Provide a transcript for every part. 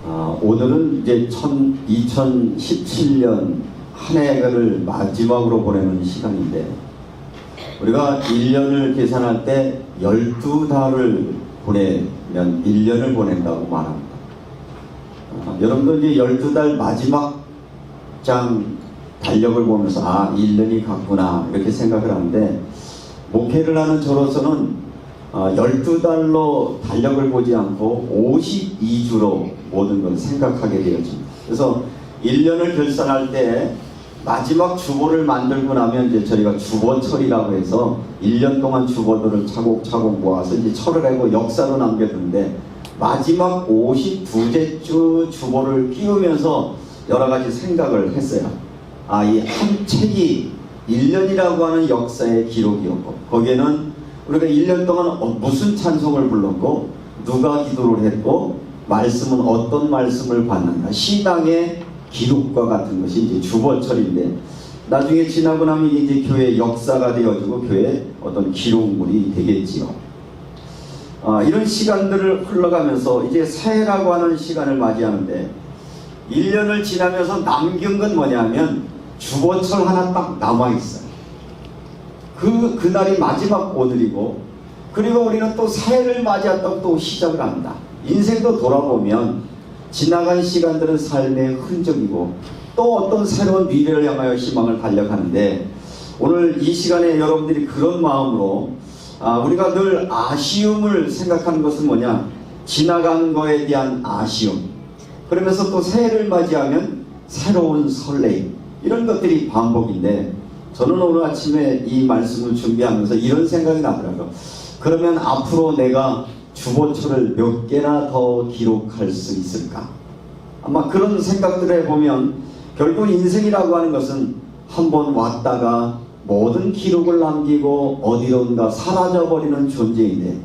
오늘은 이제 2017년 한 해를 마지막으로 보내는 시간인데, 우리가 1년을 계산할 때 12달을 보내면 1년을 보낸다고 말합니다. 여러분도 이제 12달 마지막 장 달력을 보면서 1년이 갔구나 이렇게 생각을 하는데, 목회를 하는 저로서는 12달로 달력을 보지 않고 52주로 모든 걸 생각하게 되었습니다. 그래서 1년을 결산할 때 마지막 주보를 만들고 나면 이제 저희가 주보철이라고 해서 1년 동안 주보들을 차곡차곡 모아서 이제 철을 하고 역사로 남겨두는데, 마지막 52째 주 주보를 끼우면서 여러 가지 생각을 했어요. 이 한 책이 1년이라고 하는 역사의 기록이었고, 거기에는 우리가 1년 동안 무슨 찬송을 불렀고, 누가 기도를 했고, 말씀은 어떤 말씀을 받는가, 시당의 기록과 같은 것이 이제 주보철인데, 나중에 지나고 나면 이제 교회의 역사가 되어지고 교회의 어떤 기록물이 되겠지요. 이런 시간들을 흘러가면서 이제 새해라고 하는 시간을 맞이하는데, 1년을 지나면서 남긴 건 뭐냐면 주보철 하나 딱 남아있어요. 그날이 마지막 오늘이고, 그리고 우리는 또 새해를 맞이했다고 또 시작을 합니다. 인생도 돌아보면 지나간 시간들은 삶의 흔적이고, 또 어떤 새로운 미래를 향하여 희망을 달려가는데, 오늘 이 시간에 여러분들이 그런 마음으로 우리가 늘 아쉬움을 생각하는 것은 뭐냐, 지나간 거에 대한 아쉬움, 그러면서 또 새해를 맞이하면 새로운 설레임, 이런 것들이 반복인데, 저는 오늘 아침에 이 말씀을 준비하면서 이런 생각이 나더라고요. 그러면 앞으로 내가 주보철을 몇 개나 더 기록할 수 있을까? 아마 그런 생각들을 해보면, 결국 인생이라고 하는 것은 한번 왔다가 모든 기록을 남기고 어디론가 사라져버리는 존재인데,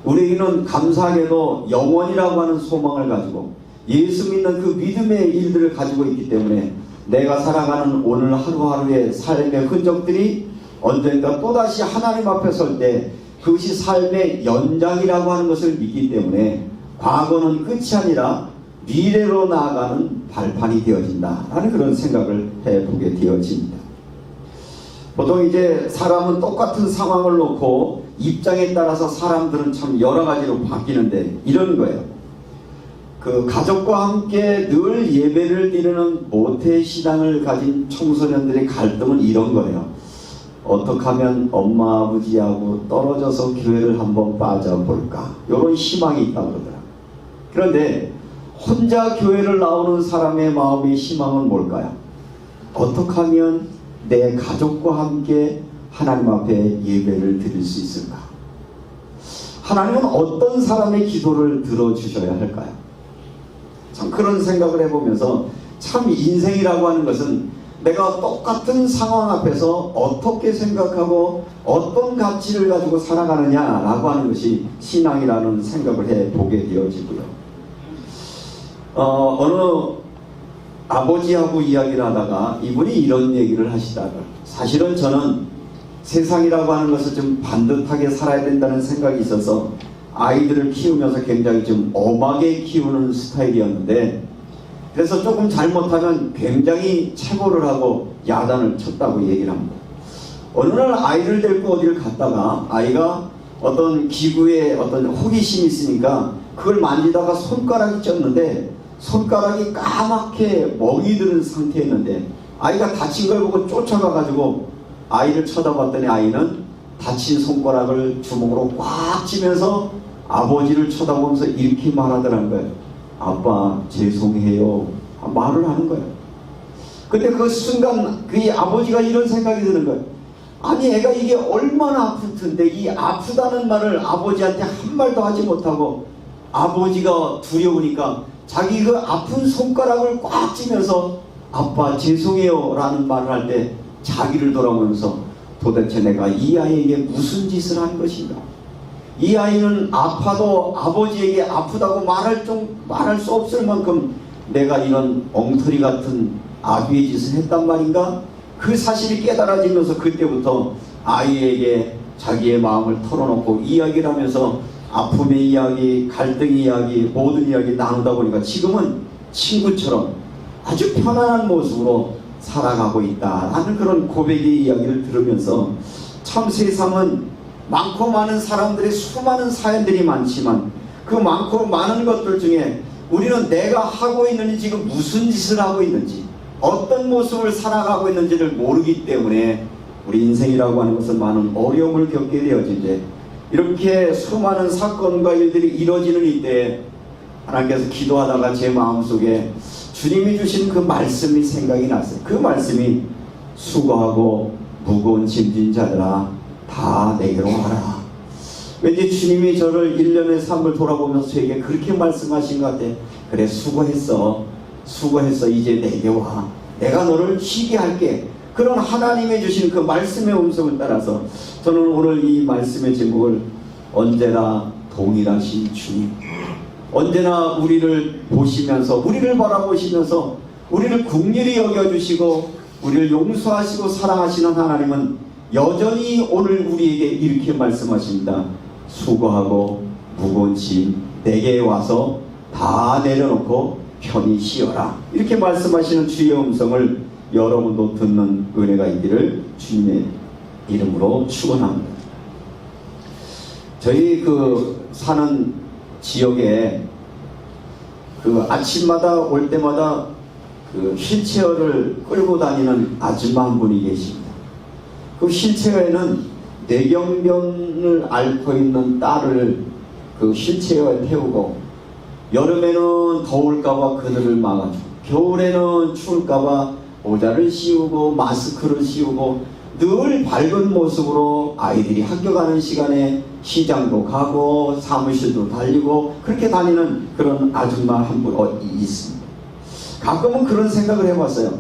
우리에게는 감사하게도 영원이라고 하는 소망을 가지고 예수 믿는 그 믿음의 일들을 가지고 있기 때문에, 내가 살아가는 오늘 하루하루의 삶의 흔적들이 언젠가 또다시 하나님 앞에 설 때 그것이 삶의 연장이라고 하는 것을 믿기 때문에, 과거는 끝이 아니라 미래로 나아가는 발판이 되어진다라는 그런 생각을 해보게 되어집니다. 보통 이제 사람은 똑같은 상황을 놓고 입장에 따라서 사람들은 참 여러 가지로 바뀌는데, 이런 거예요. 그 가족과 함께 늘 예배를 드리는 모태신앙을 가진 청소년들의 갈등은 이런 거예요. 어떻게 하면 엄마 아버지하고 떨어져서 교회를 한번 빠져볼까, 이런 희망이 있다고 그러더라고요. 그런데 혼자 교회를 나오는 사람의 마음의 희망은 뭘까요? 어떻게 하면 내 가족과 함께 하나님 앞에 예배를 드릴 수 있을까? 하나님은 어떤 사람의 기도를 들어주셔야 할까요? 참 그런 생각을 해보면서, 참 인생이라고 하는 것은 내가 똑같은 상황 앞에서 어떻게 생각하고 어떤 가치를 가지고 살아가느냐라고 하는 것이 신앙이라는 생각을 해보게 되어지고요. 어느 아버지하고 이야기를 하다가 이분이 이런 얘기를 하시다가, 사실은 저는 세상이라고 하는 것을 좀 반듯하게 살아야 된다는 생각이 있어서 아이들을 키우면서 굉장히 좀 엄하게 키우는 스타일이었는데, 그래서 조금 잘못하면 굉장히 체벌을 하고 야단을 쳤다고 얘기를 합니다. 어느 날 아이를 데리고 어디를 갔다가 아이가 어떤 기구에 어떤 호기심이 있으니까 그걸 만지다가 손가락이 쪘는데, 손가락이 까맣게 멍이 드는 상태였는데, 아이가 다친 걸 보고 쫓아가가지고 아이를 쳐다봤더니 아이는 다친 손가락을 주먹으로 꽉 쥐면서 아버지를 쳐다보면서 이렇게 말하더라는 거예요. 아빠 죄송해요, 말을 하는 거예요. 근데 그 순간 그 아버지가 이런 생각이 드는 거예요. 아니 애가 이게 얼마나 아플 텐데 이 아프다는 말을 아버지한테 한 말도 하지 못하고, 아버지가 두려우니까 자기 그 아픈 손가락을 꽉 쥐면서 아빠 죄송해요 라는 말을 할 때 자기를 돌아보면서, 도대체 내가 이 아이에게 무슨 짓을 한 것인가? 이 아이는 아파도 아버지에게 아프다고 말할 수 없을 만큼 내가 이런 엉터리 같은 아비의 짓을 했단 말인가? 그 사실이 깨달아지면서 그때부터 아이에게 자기의 마음을 털어놓고 이야기를 하면서 아픔의 이야기, 갈등의 이야기, 모든 이야기 나누다 보니까 지금은 친구처럼 아주 편안한 모습으로 살아가고 있다라는 그런 고백의 이야기를 들으면서 참 세상은 많고 많은 사람들의 수많은 사연들이 많지만 그 많고 많은 것들 중에 우리는 내가 하고 있는지 지금 무슨 짓을 하고 있는지 어떤 모습을 살아가고 있는지를 모르기 때문에 우리 인생이라고 하는 것은 많은 어려움을 겪게 되어지는데 이렇게 수많은 사건과 일들이 이루어지는 이때에 하나님께서 기도하다가 제 마음속에 주님이 주신 그 말씀이 생각이 났어요. 그 말씀이 수고하고 무거운 짐진 자들아 다 내게로 와라. 왠지 주님이 저를 1년의 삶을 돌아보면서 저에게 그렇게 말씀하신 것 같아요. 그래 수고했어 이제 내게 와. 내가 너를 쉬게 할게. 그런 하나님의 주신 그 말씀의 음성을 따라서 저는 오늘 이 말씀의 제목을 언제나 동일하신 주님, 언제나 우리를 보시면서 우리를 바라보시면서 우리를 긍휼히 여겨주시고 우리를 용서하시고 사랑하시는 하나님은 여전히 오늘 우리에게 이렇게 말씀하십니다. 수고하고 무거운 짐 내게 와서 다 내려놓고 편히 쉬어라. 이렇게 말씀하시는 주의 음성을 여러분도 듣는 은혜가 있기를 주님의 이름으로 축원합니다. 저희 사는 지역에 아침마다 올 때마다 휠체어를 끌고 다니는 아줌마 한 분이 계십니다. 그 휠체어에는 뇌경변을 앓고 있는 딸을 휠체어에 태우고 여름에는 더울까봐 그늘을 막아주고 겨울에는 추울까봐 모자를 씌우고 마스크를 씌우고 늘 밝은 모습으로 아이들이 학교 가는 시간에 시장도 가고 사무실도 달리고 그렇게 다니는 그런 아줌마 한 분 있습니다. 가끔은 그런 생각을 해봤어요.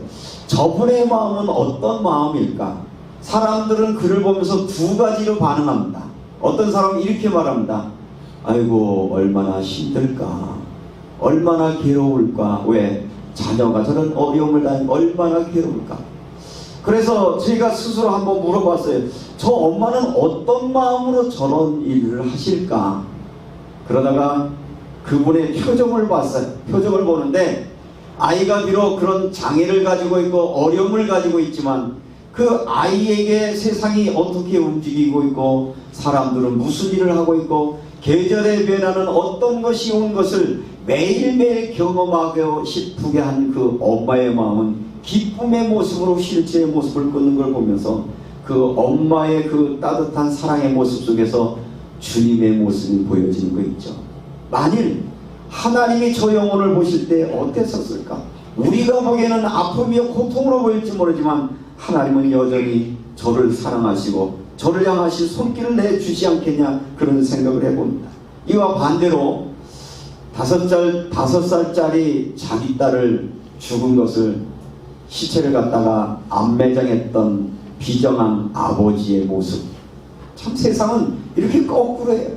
저분의 마음은 어떤 마음일까? 사람들은 그를 보면서 두 가지로 반응합니다. 어떤 사람은 이렇게 말합니다. 아이고 얼마나 힘들까, 얼마나 괴로울까, 왜? 자녀가 저런 어려움을 당하면 얼마나 괴로울까. 그래서 제가 스스로 한번 물어봤어요. 저 엄마는 어떤 마음으로 저런 일을 하실까? 그러다가 그분의 표정을 봤어요. 표정을 보는데 아이가 비록 그런 장애를 가지고 있고 어려움을 가지고 있지만 그 아이에게 세상이 어떻게 움직이고 있고 사람들은 무슨 일을 하고 있고 계절의 변화는 어떤 것이 온 것을 매일매일 경험하고 싶게 한 그 엄마의 마음은 기쁨의 모습으로 실제의 모습을 끊는 걸 보면서 그 엄마의 그 따뜻한 사랑의 모습 속에서 주님의 모습이 보여지는 거 있죠. 만일 하나님이 저 영혼을 보실 때 어땠었을까? 우리가 보기에는 아픔이요 고통으로 보일지 모르지만 하나님은 여전히 저를 사랑하시고 저를 향하신 손길을 내주지 않겠냐 그런 생각을 해봅니다. 이와 반대로 5살짜리 자기 딸을 죽은 것을 시체를 갖다가 안매장했던 비정한 아버지의 모습. 참 세상은 이렇게 거꾸로해요.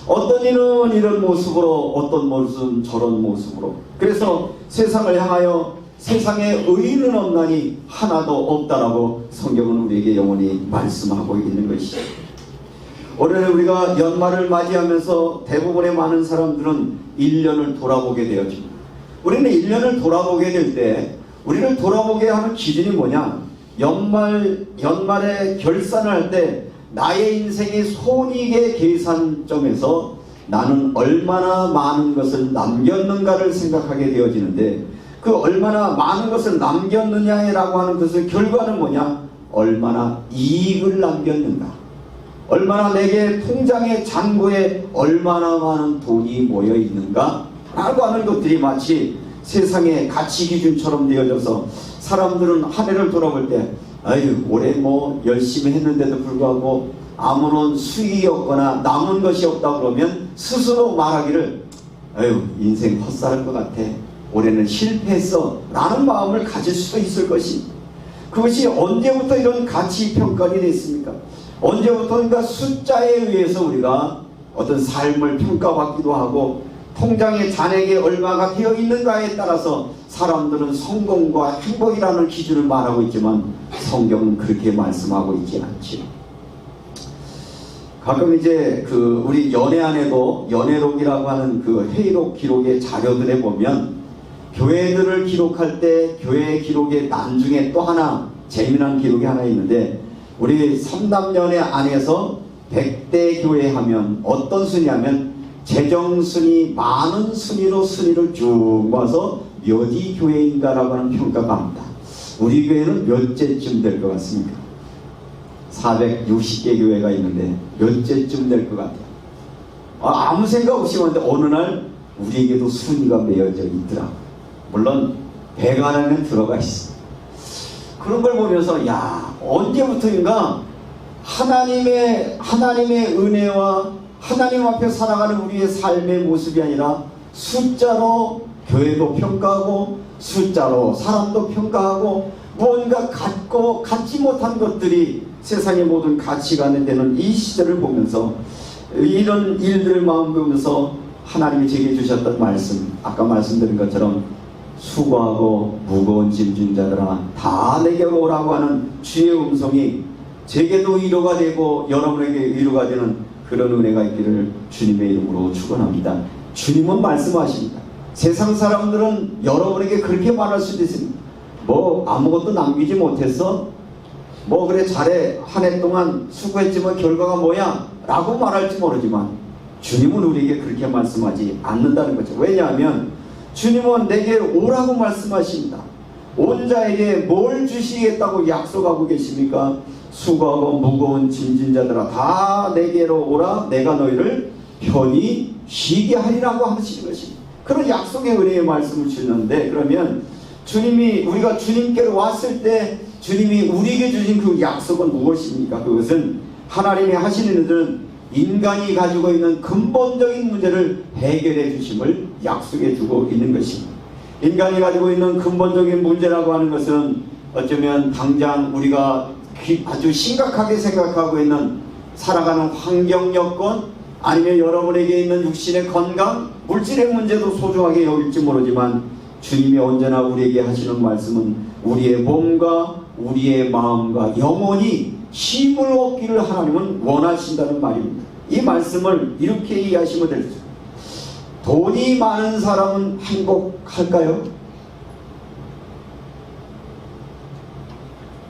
어떤 이는 이런 모습으로 어떤 모습은 저런 모습으로. 그래서 세상을 향하여 세상에 의인은 없나니 하나도 없다라고 성경은 우리에게 영원히 말씀하고 있는 것이죠. 올해 우리가 연말을 맞이하면서 대부분의 많은 사람들은 1년을 돌아보게 되어집니다. 우리는 1년을 돌아보게 될 때 우리를 돌아보게 하는 기준이 뭐냐? 연말에 결산을 할 때 나의 인생의 손익의 계산점에서 나는 얼마나 많은 것을 남겼는가를 생각하게 되어지는데 그 얼마나 많은 것을 남겼느냐라고 하는 것의 결과는 뭐냐? 얼마나 이익을 남겼는가? 얼마나 내게 통장의 잔고에 얼마나 많은 돈이 모여 있는가? 라고 하는 것들이 마치 세상의 가치 기준처럼 되어져서 사람들은 한 해를 돌아볼 때 아유 올해 열심히 했는데도 불구하고 아무런 수익이 없거나 남은 것이 없다 그러면 스스로 말하기를 아유 인생 헛살할 것 같아, 올해는 실패했어 라는 마음을 가질 수도 있을 것입니다. 그것이 언제부터 이런 가치 평가가 됐습니까? 언제부터인가 숫자에 의해서 우리가 어떤 삶을 평가받기도 하고 통장에 잔액이 얼마가 되어 있는가에 따라서 사람들은 성공과 행복이라는 기준을 말하고 있지만 성경은 그렇게 말씀하고 있지 않지요. 가끔 이제 그 우리 연애안에도 연애록이라고 하는 그 회의록 기록의 자료들에 보면 교회들을 기록할 때 교회 기록의 난중에 또 하나 재미난 기록이 하나 있는데, 우리 삼남연애 안에서 100대 교회 하면 어떤 순위하면 재정순위 많은 순위로 순위를 쭉 모아서 몇위 교회인가라고 하는 평가가 합니다. 우리 교회는 몇째쯤 될 것 같습니까? 460개 교회가 있는데 몇째쯤 될 것 같아요. 아무 생각 없이 왔는데 어느 날 우리에게도 순위가 매여져 있더라. 물론 100 안에는 들어가 있어. 그런 걸 보면서 야, 언제부터인가 하나님의 은혜와 하나님 앞에 살아가는 우리의 삶의 모습이 아니라 숫자로 교회도 평가하고 숫자로 사람도 평가하고 무언가 갖지 못한 것들이 세상의 모든 가치가 되는 이 시절을 보면서 이런 일들을 마음 보면서 하나님이 제게 주셨던 말씀, 아까 말씀드린 것처럼 수고하고 무거운 짐진 자들아 다 내게로 오라고 하는 주의 음성이 제게도 위로가 되고 여러분에게 위로가 되는 그런 은혜가 있기를 주님의 이름으로 축원합니다. 주님은 말씀하십니다. 세상 사람들은 여러분에게 그렇게 말할 수도 있습니다. 뭐 아무것도 남기지 못했어? 뭐 그래 잘해, 한 해 동안 수고했지만 결과가 뭐야? 라고 말할지 모르지만 주님은 우리에게 그렇게 말씀하지 않는다는 거죠. 왜냐하면 주님은 내게 오라고 말씀하십니다. 온 자에게 뭘 주시겠다고 약속하고 계십니까? 수고하고 무거운 짐진 자들아 다 내게로 오라, 내가 너희를 편히 쉬게 하리라고 하시는 것입니다. 그런 약속의 은혜의 말씀을 주는데, 그러면 주님이, 우리가 주님께로 왔을 때 주님이 우리에게 주신 그 약속은 무엇입니까? 그것은 하나님이 하시는 일들은 인간이 가지고 있는 근본적인 문제를 해결해 주심을 약속해 주고 있는 것입니다. 인간이 가지고 있는 근본적인 문제라고 하는 것은 어쩌면 당장 우리가 아주 심각하게 생각하고 있는 살아가는 환경 여건, 아니면 여러분에게 있는 육신의 건강, 물질의 문제도 소중하게 여길지 모르지만 주님이 언제나 우리에게 하시는 말씀은 우리의 몸과 우리의 마음과 영혼이 쉼을 얻기를 하나님은 원하신다는 말입니다. 이 말씀을 이렇게 이해하시면 되죠. 돈이 많은 사람은 행복할까요?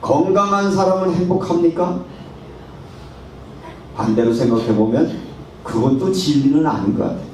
건강한 사람은 행복합니까? 반대로 생각해보면 그것도 진리는 아닌 것 같아요.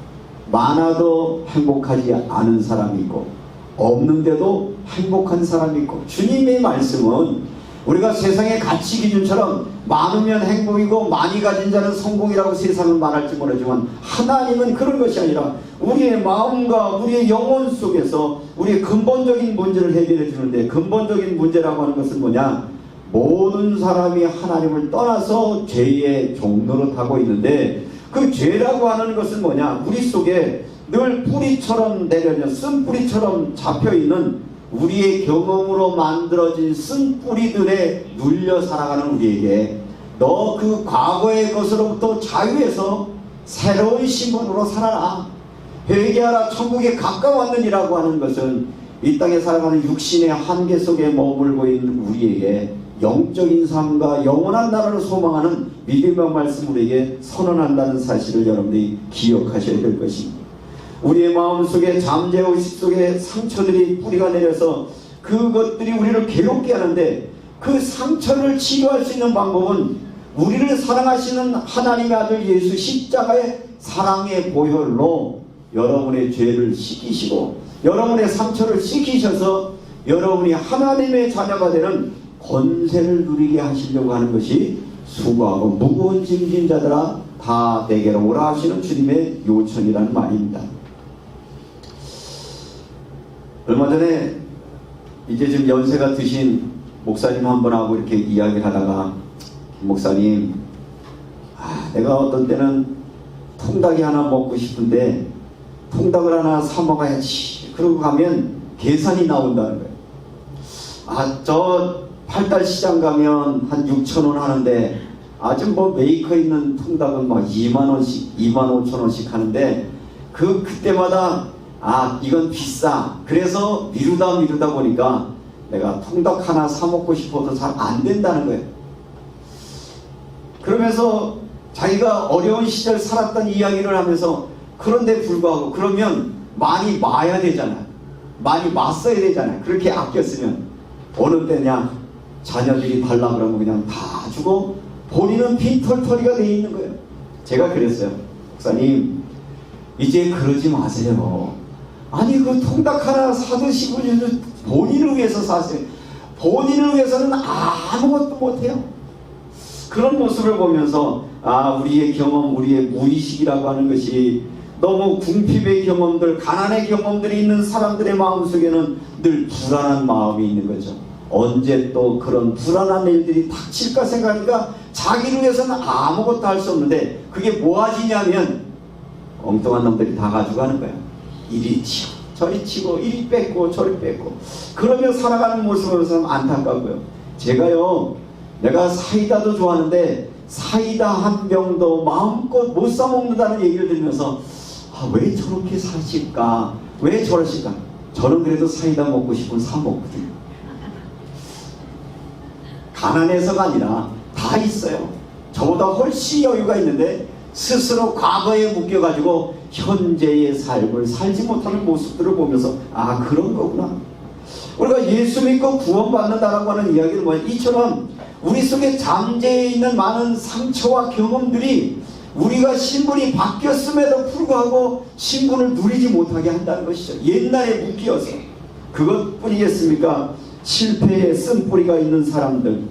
많아도 행복하지 않은 사람이 있고 없는데도 행복한 사람이 있고, 주님의 말씀은 우리가 세상의 가치 기준처럼 많으면 행복이고 많이 가진 자는 성공이라고 세상은 말할지 모르지만 하나님은 그런 것이 아니라 우리의 마음과 우리의 영혼 속에서 우리의 근본적인 문제를 해결해 주는데, 근본적인 문제라고 하는 것은 뭐냐? 모든 사람이 하나님을 떠나서 죄의 종노릇하고 있는데, 그 죄라고 하는 것은 뭐냐? 우리 속에 늘 뿌리처럼 내려져 쓴뿌리처럼 잡혀있는 우리의 경험으로 만들어진 쓴뿌리들에 눌려 살아가는 우리에게 너 그 과거의 것으로부터 자유해서 새로운 신분으로 살아라, 회개하라, 천국에 가까웠느니라고 하는 것은 이 땅에 살아가는 육신의 한계 속에 머물고 있는 우리에게 영적인 삶과 영원한 나라를 소망하는 믿음의 말씀 우리에게 선언한다는 사실을 여러분들이 기억하셔야 될 것입니다. 우리의 마음속에 잠재의식 속에 상처들이 뿌리가 내려서 그것들이 우리를 괴롭게 하는데, 그 상처를 치료할 수 있는 방법은 우리를 사랑하시는 하나님의 아들 예수 십자가의 사랑의 보혈로 여러분의 죄를 씻기시고 여러분의 상처를 씻기셔서 여러분이 하나님의 자녀가 되는 권세를 누리게 하시려고 하는 것이 수고하고 무거운 짐진 자들아 다 내게로 오라 하시는 주님의 요청이라는 말입니다. 얼마 전에 이제 좀 연세가 드신 목사님 한 분하고 이렇게 이야기를 하다가, 목사님, 내가 어떤 때는 통닭이 하나 먹고 싶은데 통닭을 하나 사 먹어야지, 그러고 가면 계산이 나온다는 거예요. 저 팔달 시장 가면 한 6,000원 하는데 아주 뭐 메이커 있는 통닭은 막 2만원씩 25,000원씩 하는데 그때마다 이건 비싸, 그래서 미루다 보니까 내가 통닭 하나 사 먹고 싶어도 잘 안 된다는 거예요. 그러면서 자기가 어려운 시절 살았던 이야기를 하면서 그런데 불구하고 그러면 많이 마야 되잖아요. 많이 맞서야 되잖아요. 그렇게 아꼈으면 어느 때냐 자녀들이 달라 그러면 그냥 다 주고 본인은 빈털터리가 돼 있는 거예요. 제가 그랬어요. 목사님 이제 그러지 마세요. 아니 그 통닭 하나 사드시고 본인을 위해서 사세요. 본인을 위해서는 아무것도 못해요. 그런 모습을 보면서 우리의 경험, 우리의 무의식이라고 하는 것이 너무 궁핍의 경험들, 가난의 경험들이 있는 사람들의 마음속에는 늘 불안한 마음이 있는 거죠. 언제 또 그런 불안한 일들이 닥칠까 생각하니까 자기를 위해서는 아무것도 할 수 없는데 그게 뭐하지냐면 엉뚱한 놈들이 다 가져가는 거예요. 이리 치고 저리 치고 이리 뺏고 저리 뺏고 그러며 살아가는 모습을 보면 안타깝고요. 제가요 내가 사이다도 좋아하는데 사이다 한 병도 마음껏 못 사 먹는다는 얘기를 들으면서 왜 저렇게 사실까? 왜 저러실까? 저는 그래도 사이다 먹고 싶으면 사 먹거든요. 가난해서가 아니라 다 있어요. 저보다 훨씬 여유가 있는데 스스로 과거에 묶여가지고 현재의 삶을 살지 못하는 모습들을 보면서 그런 거구나. 우리가 예수 믿고 구원받는다라고 하는 이야기는 뭐야? 이처럼 우리 속에 잠재해 있는 많은 상처와 경험들이 우리가 신분이 바뀌었음에도 불구하고 신분을 누리지 못하게 한다는 것이죠. 옛날에 묶여서. 그것뿐이겠습니까? 실패의 쓴뿌리가 있는 사람들,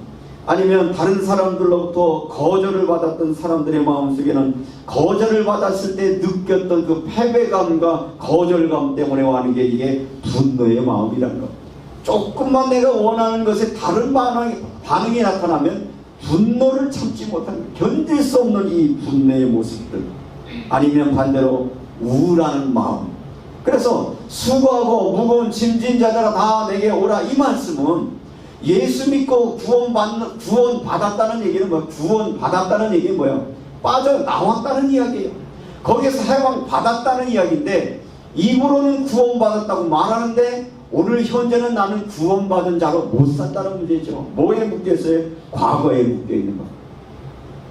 아니면 다른 사람들로부터 거절을 받았던 사람들의 마음속에는 거절을 받았을 때 느꼈던 그 패배감과 거절감 때문에 오는 게 이게 분노의 마음이라는 것. 조금만 내가 원하는 것에 다른 반응이 나타나면 분노를 참지 못하는, 견딜 수 없는 이 분노의 모습들, 아니면 반대로 우울한 마음. 그래서 수고하고 무거운 짐진 자들아 다 내게 오라, 이 말씀은 예수 믿고 구원받았다는 얘기는 뭐야? 구원받았다는 얘기는 뭐야? 빠져나왔다는 이야기예요. 거기에서 해방받았다는 이야기인데, 입으로는 구원받았다고 말하는데 오늘 현재는 나는 구원받은 자로 못 산다는 문제죠. 뭐에 묶여있어요? 과거에 묶여있는 것.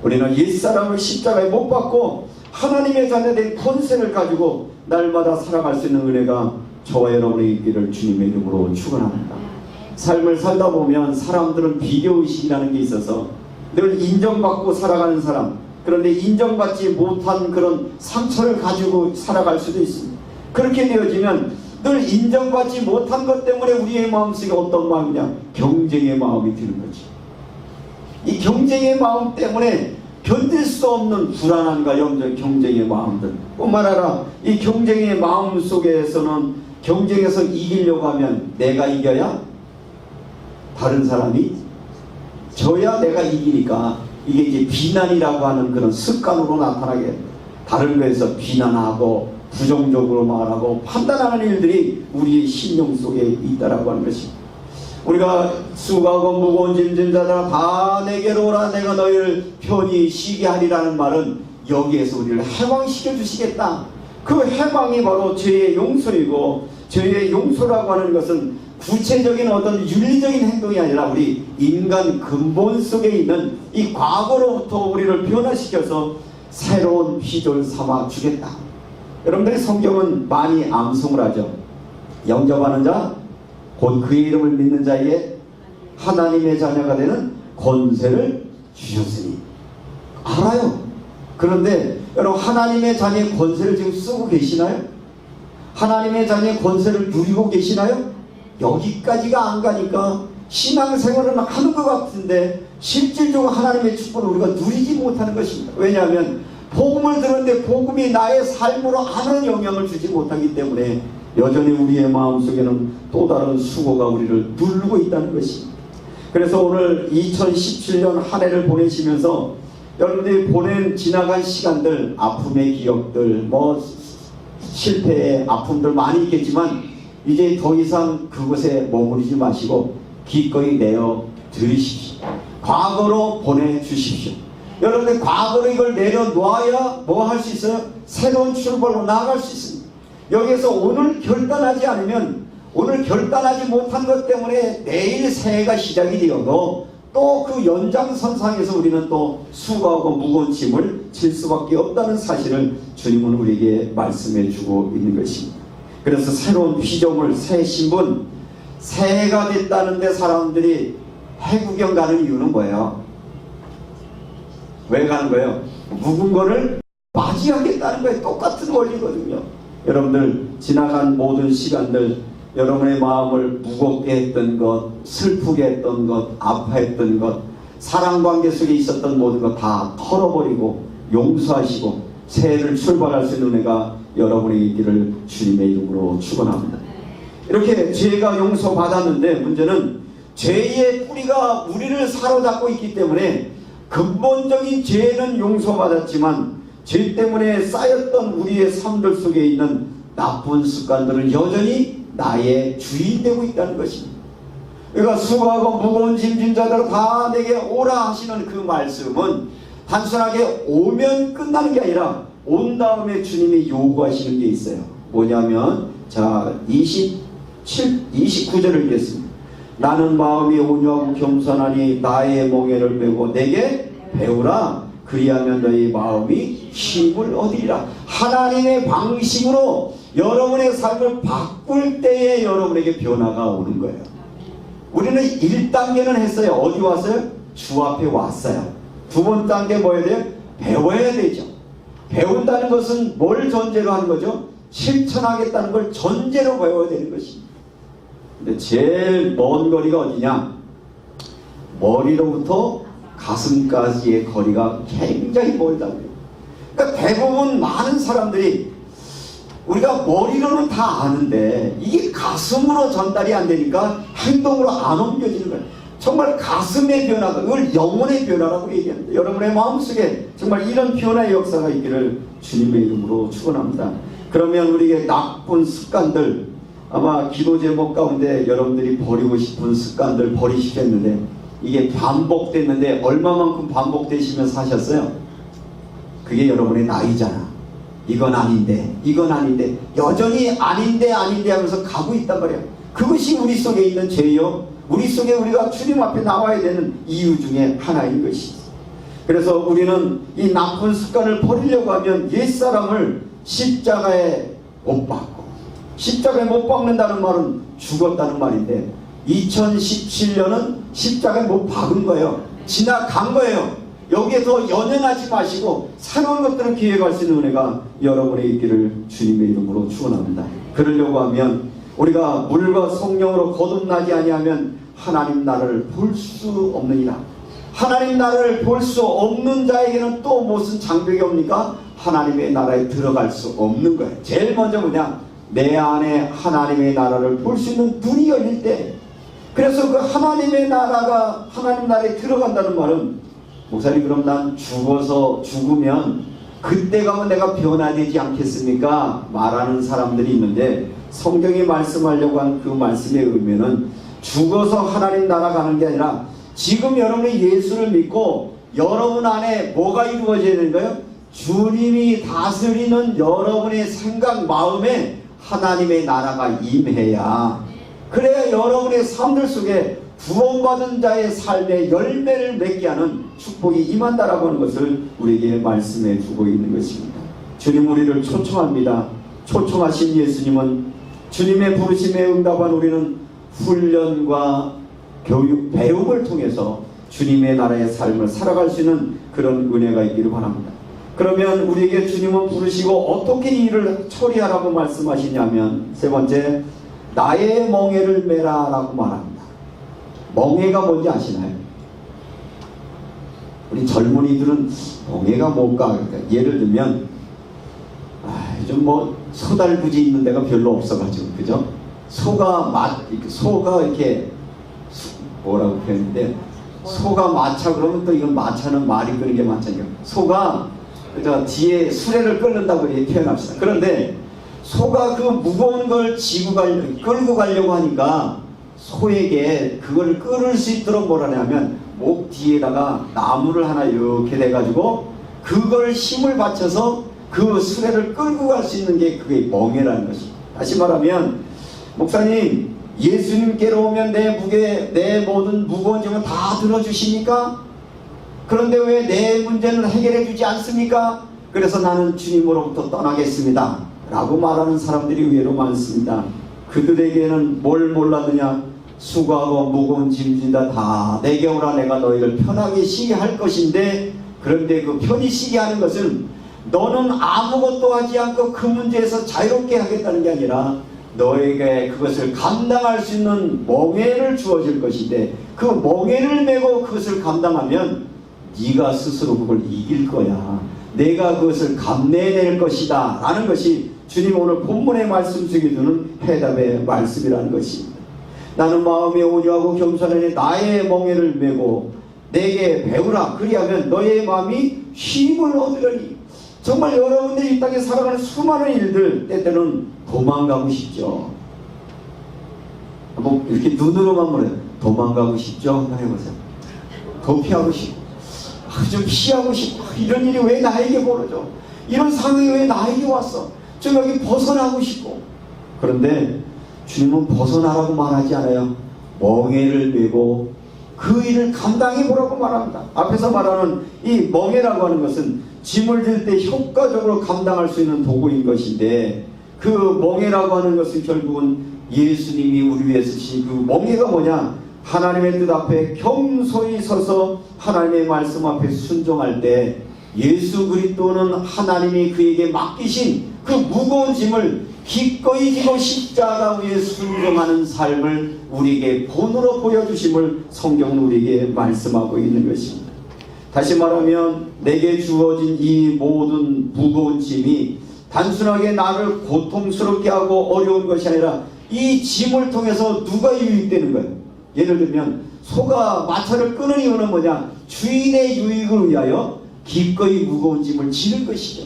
우리는 옛사람을 십자가에 못 박고 하나님의 자녀된 권세를 가지고 날마다 살아갈 수 있는 은혜가 저와 여러분의 있기를 주님의 이름으로 축원합니다. 삶을 살다 보면 사람들은 비교의식이라는 게 있어서 늘 인정받고 살아가는 사람, 그런데 인정받지 못한 그런 상처를 가지고 살아갈 수도 있습니다. 그렇게 되어지면 늘 인정받지 못한 것 때문에 우리의 마음속에 어떤 마음이냐? 경쟁의 마음이 드는 거지. 이 경쟁의 마음 때문에 견딜 수 없는 불안함과 경쟁의 마음들 뿐만 아니라 이 경쟁의 마음 속에서는 경쟁에서 이기려고 하면 내가 이겨야 다른 사람이 져야 내가 이기니까 이게 이제 비난이라고 하는 그런 습관으로 나타나게 됩니다. 다른 거에서 비난하고 부정적으로 말하고 판단하는 일들이 우리의 심령 속에 있다라고 하는 것입니다. 우리가 수고하고 무거운 짐진 자들아 다 내게로 오라, 내가 너희를 편히 쉬게 하리라는 말은 여기에서 우리를 해방시켜 주시겠다. 그 해방이 바로 죄의 용서이고, 죄의 용서라고 하는 것은 구체적인 어떤 윤리적인 행동이 아니라 우리 인간 근본 속에 있는 이 과거로부터 우리를 변화시켜서 새로운 피조를 삼아 주겠다. 여러분들이 성경은 많이 암송을 하죠. 영접하는 자 곧 그의 이름을 믿는 자에게 하나님의 자녀가 되는 권세를 주셨으니. 알아요. 그런데 여러분, 하나님의 자녀의 권세를 지금 쓰고 계시나요? 하나님의 자녀의 권세를 누리고 계시나요? 여기까지가 안 가니까 신앙생활은 하는 것 같은데 실질적으로 하나님의 축복을 우리가 누리지 못하는 것입니다. 왜냐하면 복음을 들었는데 복음이 나의 삶으로 아무런 영향을 주지 못하기 때문에 여전히 우리의 마음속에는 또 다른 수고가 우리를 누르고 있다는 것입니다. 그래서 오늘 2017년 한 해를 보내시면서 여러분들이 지나간 시간들, 아픔의 기억들, 실패의 아픔들 많이 있겠지만 이제 더 이상 그곳에 머무르지 마시고 기꺼이 내어 드리십시오. 과거로 보내주십시오. 여러분들 과거로 이걸 내려놓아야 뭐 할 수 있어요? 새로운 출발로 나아갈 수 있습니다. 여기에서 오늘 결단하지 않으면, 오늘 결단하지 못한 것 때문에 내일 새해가 시작이 되어도 또 그 연장선상에서 우리는 또 수고하고 무거운 짐을 질 수밖에 없다는 사실을 주님은 우리에게 말씀해 주고 있는 것입니다. 그래서 새로운 피조물, 새 신분, 새해가 됐다는데 사람들이 해구경 가는 이유는 뭐예요? 왜 가는 거예요? 묵은 거를 맞이하겠다는 거예요. 똑같은 원리거든요. 여러분들 지나간 모든 시간들, 여러분의 마음을 무겁게 했던 것, 슬프게 했던 것, 아파했던 것, 사랑관계 속에 있었던 모든 것 다 털어버리고 용서하시고 새해를 출발할 수 있는 은혜가 여러분의 있기를 주님의 이름으로 축원합니다. 이렇게 죄가 용서받았는데 문제는 죄의 뿌리가 우리를 사로잡고 있기 때문에 근본적인 죄는 용서받았지만 죄 때문에 쌓였던 우리의 삶들 속에 있는 나쁜 습관들은 여전히 나의 주인되고 있다는 것입니다. 그러니까 수고하고 무거운 짐진 자들 다 내게 오라 하시는 그 말씀은 단순하게 오면 끝나는 게 아니라 온 다음에 주님이 요구하시는 게 있어요. 뭐냐면 자 29절을 읽겠습니다. 나는 마음이 온유하고 겸손하니 나의 멍에를 메고 내게 배우라. 그리하면 너희 마음이 힘을 얻으리라. 하나님의 방식으로 여러분의 삶을 바꿀 때에 여러분에게 변화가 오는 거예요. 우리는 1단계는 했어요. 어디 왔어요? 주 앞에 왔어요. 두 번째 단계 뭐여야 돼요? 배워야 되죠. 배운다는 것은 뭘 전제로 하는 거죠? 실천하겠다는 걸 전제로 배워야 되는 것입니다. 근데 제일 먼 거리가 어디냐? 머리로부터 가슴까지의 거리가 굉장히 멀다고요. 그러니까 대부분 많은 사람들이 우리가 머리로는 다 아는데 이게 가슴으로 전달이 안 되니까 행동으로 안 옮겨지는 거예요. 정말 가슴의 변화가, 이걸 영혼의 변화라고 얘기합니다. 여러분의 마음속에 정말 이런 변화의 역사가 있기를 주님의 이름으로 축원합니다. 그러면 우리에게 나쁜 습관들, 아마 기도 제목 가운데 여러분들이 버리고 싶은 습관들 버리시겠는데 이게 반복됐는데 얼마만큼 반복되시면서 하셨어요? 그게 여러분의 나이잖아. 이건 아닌데 이건 아닌데 여전히 아닌데 하면서 가고 있단 말이에요. 그것이 우리 속에 있는 죄요, 우리 속에 우리가 주님 앞에 나와야 되는 이유 중에 하나인 것이죠. 그래서 우리는 이 나쁜 습관을 버리려고 하면 옛사람을 십자가에 못 박고, 십자가에 못 박는다는 말은 죽었다는 말인데 2017년은 십자가에 못 박은 거예요. 지나간 거예요. 여기에 더 연연하지 마시고 새로운 것들을 기획할 수 있는 은혜가 여러분의 있기를 주님의 이름으로 축원합니다. 그러려고 하면 우리가 물과 성령으로 거듭나지 아니하면 하나님 나라를 볼 수 없느니라. 하나님 나라를 볼 수 없는 자에게는 또 무슨 장벽이 옵니까? 하나님의 나라에 들어갈 수 없는 거예요. 제일 먼저 뭐냐? 내 안에 하나님의 나라를 볼 수 있는 눈이 열릴 때, 그래서 그 하나님의 나라가 하나님 나라에 들어간다는 말은 목사님 그럼 난 죽으면 그때 가면 내가 변화되지 않겠습니까? 말하는 사람들이 있는데 성경이 말씀하려고 한 그 말씀의 의미는 죽어서 하나님 나라 가는 게 아니라 지금 여러분이 예수를 믿고 여러분 안에 뭐가 이루어져야 되는 거예요? 주님이 다스리는 여러분의 생각, 마음에 하나님의 나라가 임해야, 그래야 여러분의 삶들 속에 구원받은 자의 삶의 열매를 맺게 하는 축복이 임한다라고 하는 것을 우리에게 말씀해 주고 있는 것입니다. 주님 우리를 초청합니다. 초청하신 예수님은 주님의 부르심에 응답한 우리는 훈련과 교육, 배움을 통해서 주님의 나라의 삶을 살아갈 수 있는 그런 은혜가 있기를 바랍니다. 그러면 우리에게 주님은 부르시고 어떻게 이 일을 처리하라고 말씀하시냐면 세 번째, 나의 멍에를 메라 라고 말합니다. 멍에가 뭔지 아시나요? 우리 젊은이들은 멍에가 뭘까? 그러니까 예를 들면 요즘 뭐 소달구지 있는 데가 별로 없어가지고, 그죠? 소가 이렇게 뭐라고 표현했는데, 소가 마차 그러면 또 이건 마차는 말이 끄는 게 마차니까 소가 그저 뒤에 수레를 끌는다고 이렇게 표현합시다. 그런데 소가 그 무거운 걸 끌고 가려고 하니까 소에게 그걸 끌을 수 있도록 뭐라 하냐면 목 뒤에다가 나무를 하나 이렇게 돼가지고 그걸 힘을 받쳐서 그 수레를 끌고 갈 수 있는 게 그게 멍에라는 것입니다. 다시 말하면 목사님 예수님께로 오면 내 무게, 내 모든 무거운 짐은 다 들어주십니까? 그런데 왜 내 문제는 해결해 주지 않습니까? 그래서 나는 주님으로부터 떠나겠습니다 라고 말하는 사람들이 의외로 많습니다. 그들에게는 뭘 몰랐느냐? 수고하고 무거운 짐진다 다 내게 오라, 내가 너희를 편하게 쉬게 할 것인데, 그런데 그 편히 쉬게 하는 것은 너는 아무것도 하지 않고 그 문제에서 자유롭게 하겠다는 게 아니라 너에게 그것을 감당할 수 있는 멍에를 주어질 것인데, 그 멍에를 메고 그것을 감당하면 네가 스스로 그걸 이길 거야, 내가 그것을 감내낼 것이다 라는 것이 주님 오늘 본문의 말씀 속에 주는 해답의 말씀이라는 것입니다. 나는 마음에 온유하고 겸손하니 나의 멍에를 메고 내게 배우라, 그리하면 너의 마음이 쉼을 얻으려니. 정말 여러분들이 이 땅에 살아가는 수많은 일들, 때때로는 도망가고 싶죠. 뭐 이렇게 눈으로만 보내요. 도망가고 싶죠? 한번 해보세요. 도피하고 싶고, 좀 피하고 싶고, 이런 일이 왜 나에게 벌어져? 이런 상황이 왜 나에게 왔어? 좀 여기 벗어나고 싶고. 그런데 주님은 벗어나라고 말하지 않아요. 멍에를 메고 그 일을 감당해 보라고 말합니다. 앞에서 말하는 이 멍에라고 하는 것은 짐을 질 때 효과적으로 감당할 수 있는 도구인 것인데, 그 멍에라고 하는 것은 결국은 예수님이 우리 위해서 주신 그 멍에가 뭐냐? 하나님의 뜻 앞에 겸손히 서서 하나님의 말씀 앞에 순종할 때 예수 그리스도는 하나님이 그에게 맡기신 그 무거운 짐을 기꺼이 지고 십자가 위에 순종하는 삶을 우리에게 본으로 보여주심을 성경은 우리에게 말씀하고 있는 것입니다. 다시 말하면 내게 주어진 이 모든 무거운 짐이 단순하게 나를 고통스럽게 하고 어려운 것이 아니라 이 짐을 통해서 누가 유익되는 거예요? 예를 들면 소가 마차를 끄는 이유는 뭐냐? 주인의 유익을 위하여 기꺼이 무거운 짐을 지는 것이죠.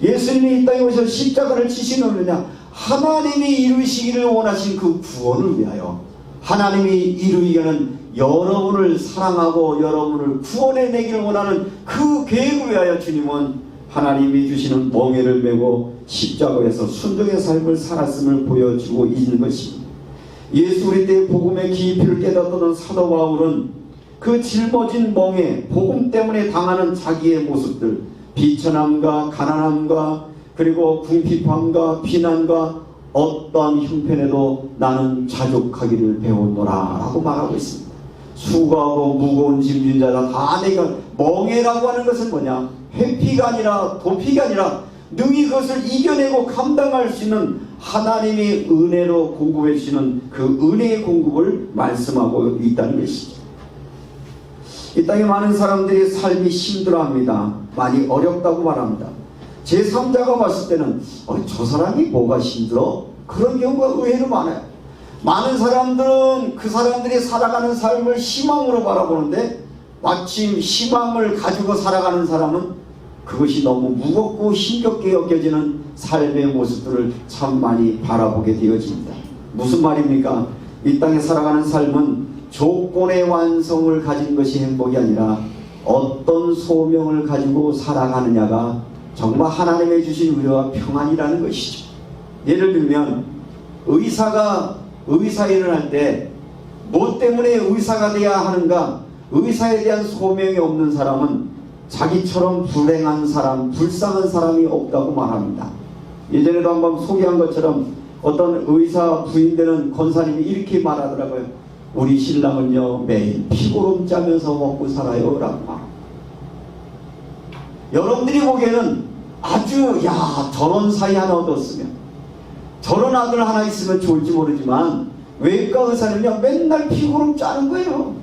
예수님이 이 땅에 오셔서 십자가를 지시는 거냐? 하나님이 이루시기를 원하신 그 구원을 위하여, 하나님이 이루기 위한 여러분을 사랑하고 여러분을 구원해내기를 원하는 그 계획을 위하여 주님은 하나님이 주시는 멍에를 메고 십자가에서 순종의 삶을 살았음을 보여주고 있는 것입니다. 예수 그리스도의 복음의 깊이를 깨닫던 사도 바울은 그 짊어진 멍에, 복음 때문에 당하는 자기의 모습들, 비천함과 가난함과 그리고 궁핍함과 비난과 어떠한 형편에도 나는 자족하기를 배웠노라 라고 말하고 있습니다. 수고하고 무거운 짐진 자다 다 내가. 멍에라고 하는 것은 뭐냐? 회피가 아니라 도피가 아니라 능히 그것을 이겨내고 감당할 수 있는 하나님이 은혜로 공급해 주시는 그 은혜의 공급을 말씀하고 있다는 것이죠. 이 땅에 많은 사람들이 삶이 힘들어합니다. 많이 어렵다고 말합니다. 제3자가 봤을 때는 저 사람이 뭐가 힘들어? 그런 경우가 의외로 많아요. 많은 사람들은 그 사람들이 살아가는 삶을 희망으로 바라보는데, 마침 희망을 가지고 살아가는 사람은 그것이 너무 무겁고 힘겹게 여겨지는 삶의 모습들을 참 많이 바라보게 되어집니다. 무슨 말입니까? 이 땅에 살아가는 삶은 조건의 완성을 가진 것이 행복이 아니라 어떤 소명을 가지고 살아가느냐가 정말 하나님의 주신 위로와 평안이라는 것이죠. 예를 들면 의사가 의사 일을 할 때 뭐 때문에 의사가 되어야 하는가? 의사에 대한 소명이 없는 사람은 자기처럼 불행한 사람, 불쌍한 사람이 없다고 말합니다. 예전에도 한번 소개한 것처럼 어떤 의사 부인 되는 권사님이 이렇게 말하더라고요. 우리 신랑은요 매일 피고름 짜면서 먹고 살아요 라고 말합니다. 여러분들이 보기에는 아주 저런 사이 하나 얻었으면, 저런 아들 하나 있으면 좋을지 모르지만 외과 의사는요 맨날 피고름 짜는 거예요.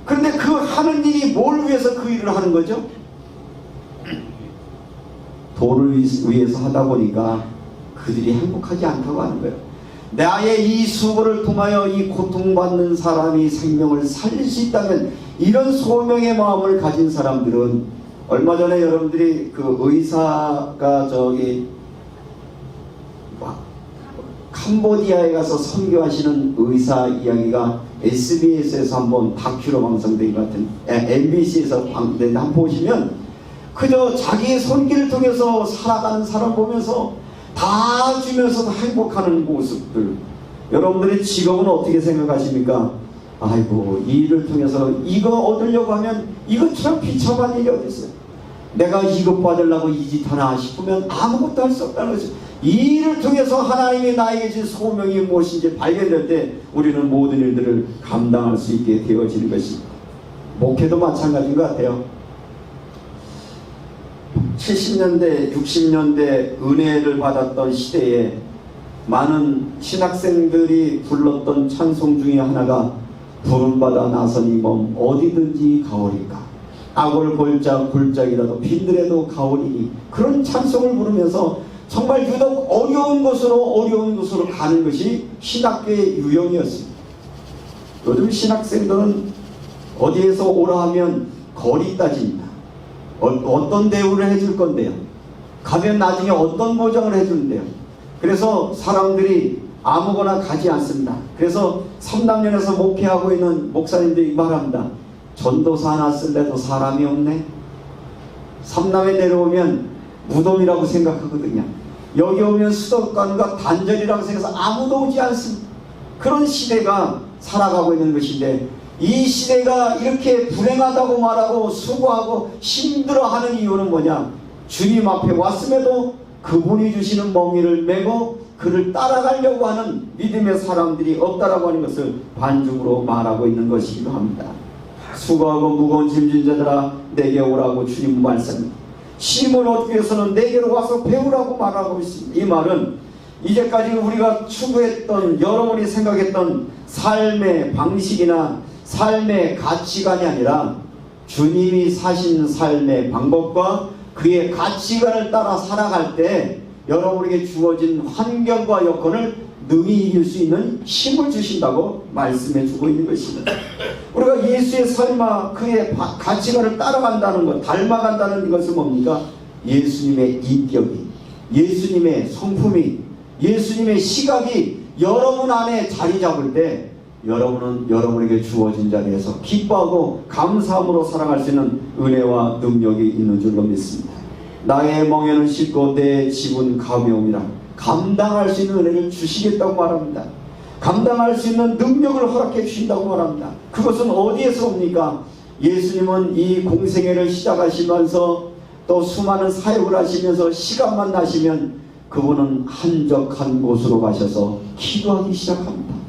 그런데 그 하는 일이 뭘 위해서 그 일을 하는 거죠? 돈을 위해서 하다 보니까 그들이 행복하지 않다고 하는 거예요. 나의 이 수고를 통하여 이 고통받는 사람이 생명을 살릴 수 있다면, 이런 소명의 마음을 가진 사람들은, 얼마 전에 여러분들이 그 의사가 캄보디아에 가서 선교하시는 의사 이야기가 SBS에서 한번 다큐로 방송된 것 같은, MBC에서 방송된 한번 보시면 그저 자기의 손길을 통해서 살아가는 사람 보면서 다 주면서도 행복하는 모습들, 여러분들의 직업은 어떻게 생각하십니까? 아이고, 이 일을 통해서 이거 얻으려고 하면 이것처럼 비참한 일이 어디 있어요? 내가 이것 받으려고 이 짓 하나 싶으면 아무것도 할 수 없다는 거죠. 이 일을 통해서 하나님이 나에게 준 소명이 무엇인지 발견될 때 우리는 모든 일들을 감당할 수 있게 되어지는 것입니다. 목회도 마찬가지인 것 같아요. 70년대, 60년대 은혜를 받았던 시대에 많은 신학생들이 불렀던 찬송 중에 하나가 부름받아 나서니 몸 어디든지 가오리까, 악을 골짝 골짝이라도 빈들에도 가오리니, 그런 찬송을 부르면서 정말 유독 어려운 곳으로 가는 것이 신학계의 유형이었습니다. 요즘 신학생들은 어디에서 오라 하면 거리 따집니다. 어떤 대우를 해줄 건데요? 가면 나중에 어떤 보장을 해주는데요? 그래서 사람들이 아무거나 가지 않습니다. 그래서 삼남년에서 목회하고 있는 목사님들이 말합니다. 전도사 하나 쓸래도 사람이 없네. 삼남에 내려오면 무덤이라고 생각하거든요. 여기 오면 수도관과 단절이라고 생각해서 아무도 오지 않습니다. 그런 시대가 살아가고 있는 것인데, 이 시대가 이렇게 불행하다고 말하고 수고하고 힘들어하는 이유는 뭐냐? 주님 앞에 왔음에도 그분이 주시는 멍에를 메고 그를 따라가려고 하는 믿음의 사람들이 없다라고 하는 것을 반증으로 말하고 있는 것이기도 합니다. 수고하고 무거운 짐진 자들아 내게 오라고 주님 말씀합니다. 쉼을 얻기 위해서는 내게로 와서 배우라고 말하고 있습니다. 이 말은 이제까지 우리가 추구했던, 여러분이 생각했던 삶의 방식이나 삶의 가치관이 아니라 주님이 사신 삶의 방법과 그의 가치관을 따라 살아갈 때 여러분에게 주어진 환경과 여건을 능히 이길 수 있는 힘을 주신다고 말씀해 주고 있는 것입니다. 우리가 예수의 삶과 그의 가치관을 따라간다는 것, 닮아간다는 것은 뭡니까? 예수님의 인격이, 예수님의 성품이, 예수님의 시각이 여러분 안에 자리 잡을 때 여러분은 여러분에게 주어진 자리에서 기뻐하고 감사함으로 살아갈 수 있는 은혜와 능력이 있는 줄로 믿습니다. 나의 멍에는 쉽고 내 짐은 가벼움이라, 감당할 수 있는 은혜를 주시겠다고 말합니다. 감당할 수 있는 능력을 허락해 주신다고 말합니다. 그것은 어디에서 옵니까? 예수님은 이 공생애를 시작하시면서 또 수많은 사역을 하시면서 시간만 나시면 그분은 한적한 곳으로 가셔서 기도하기 시작합니다.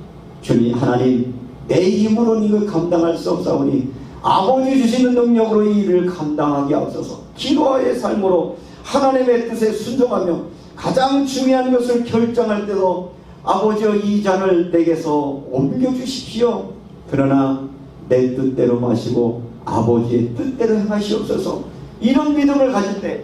주님, 하나님, 내 힘으로는 이걸 감당할 수 없사오니 아버지 주시는 능력으로 이 일을 감당하게 하옵소서. 기도와의 삶으로 하나님의 뜻에 순종하며 가장 중요한 것을 결정할 때도 아버지여 이 잔을 내게서 옮겨주십시오. 그러나 내 뜻대로 마시고 아버지의 뜻대로 행하시옵소서. 이런 믿음을 가질 때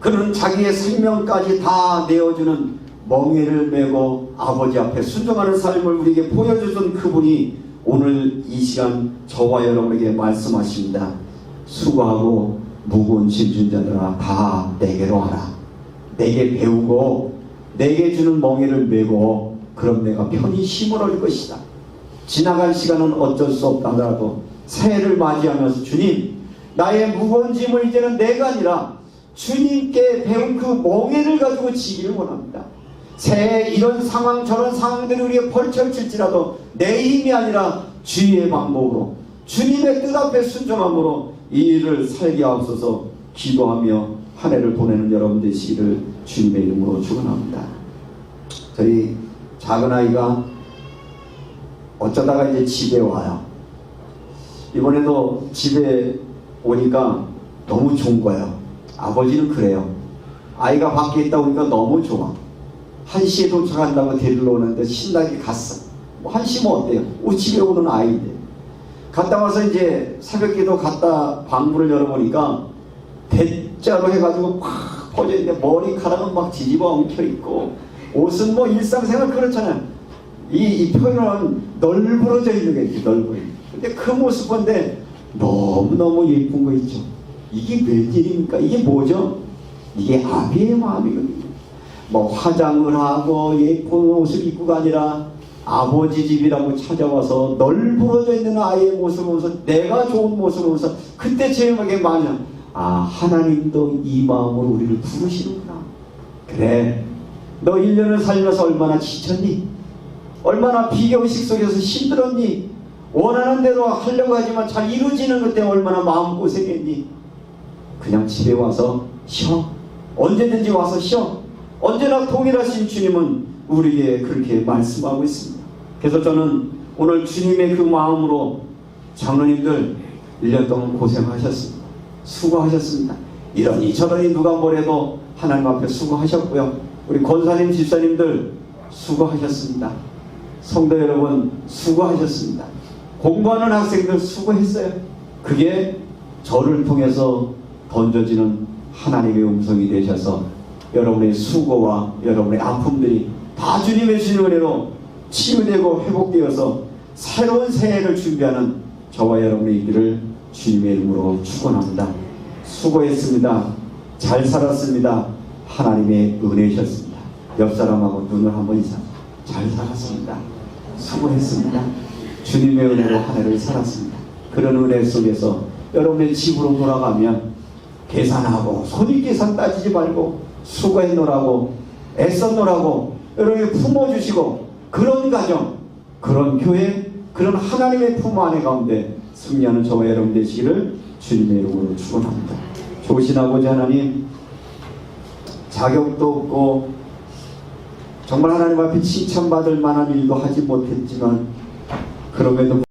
그는 자기의 생명까지 다 내어주는 멍에를 메고 아버지 앞에 순종하는 삶을 우리에게 보여주신 그분이 오늘 이 시간 저와 여러분에게 말씀하십니다. 수고하고 무거운 짐진 자들아 다 내게로 와라. 내게 배우고 내게 주는 멍에를 메고 그럼 내가 편히 힘을 얻을 것이다. 지나간 시간은 어쩔 수 없다 하더라도 새해를 맞이하면서 주님, 나의 무거운 짐을 이제는 내가 아니라 주님께 배운 그 멍에를 가지고 지기를 원합니다. 새해 이런 상황 저런 상황들이 우리에게 펼쳐질지라도 내 힘이 아니라 주의 방법으로 주님의 뜻 앞에 순종함으로 이 일을 살게 하옵소서. 기도하며 한 해를 보내는 여러분 되시기를 주님의 이름으로 축원합니다. 저희 작은 아이가 어쩌다가 이제 집에 와요. 이번에도 집에 오니까 너무 좋은 거예요. 아버지는 그래요. 아이가 밖에 있다 보니까 너무 좋아. 1시에 도착한다고 데리러 오는데 신나게 갔어. 뭐 1시면 어때요? 집에 오는 아이인데. 갔다 와서 이제 새벽기도 갔다 방문을 열어보니까 대자로 해가지고 팍 퍼져있는데 머리카락은 막 뒤집어 엉켜있고 옷은 뭐 일상생활 그렇잖아요. 이 표현은 널브러져 있는 게 있지, 널브러져. 근데 그 모습 본데 너무너무 예쁜 거 있죠. 이게 웬일입니까? 이게 뭐죠? 이게 아비의 마음이거든요. 뭐 화장을 하고 예쁜 옷을 입고가 아니라 아버지 집이라고 찾아와서 널브러져 있는 아이의 모습을 보면서 내가 좋은 모습을 보면서 그때 제목에 하나님도 이 마음으로 우리를 부르시는구나. 그래, 너 1년을 살면서 얼마나 지쳤니? 얼마나 비경식 속에서 힘들었니? 원하는 대로 하려고 하지만 잘 이루어지는 것 때문에 얼마나 마음고생했니? 그냥 집에 와서 쉬어. 언제든지 와서 쉬어. 언제나 동일하신 주님은 우리에게 그렇게 말씀하고 있습니다. 그래서 저는 오늘 주님의 그 마음으로 장로님들 1년 동안 고생하셨습니다. 수고하셨습니다. 이러니 저러니 누가 뭐래도 하나님 앞에 수고하셨고요. 우리 권사님 집사님들 수고하셨습니다. 성도 여러분 수고하셨습니다. 공부하는 학생들 수고했어요. 그게 저를 통해서 던져지는 하나님의 음성이 되셔서 여러분의 수고와 여러분의 아픔들이 다 주님의 주신 은혜로 치유되고 회복되어서 새로운 새해를 준비하는 저와 여러분의 있기를 주님의 이름으로 축원합니다. 수고했습니다. 잘 살았습니다. 하나님의 은혜이셨습니다. 옆 사람하고 눈을 한번 인사. 잘 살았습니다. 수고했습니다. 주님의 은혜로 한 해를 살았습니다. 그런 은혜 속에서 여러분의 집으로 돌아가면 계산하고 손익계산 따지지 말고 수고했노라고 애썼노라고 여러분이 품어주시고 그런 가정, 그런 교회, 그런 하나님의 품 안에 가운데 승리하는 저와 여러분 되시기를 주님의 이름으로 축원합니다. 좋으신 아버지 하나님, 자격도 없고 정말 하나님 앞에 칭찬받을 만한 일도 하지 못했지만 그럼에도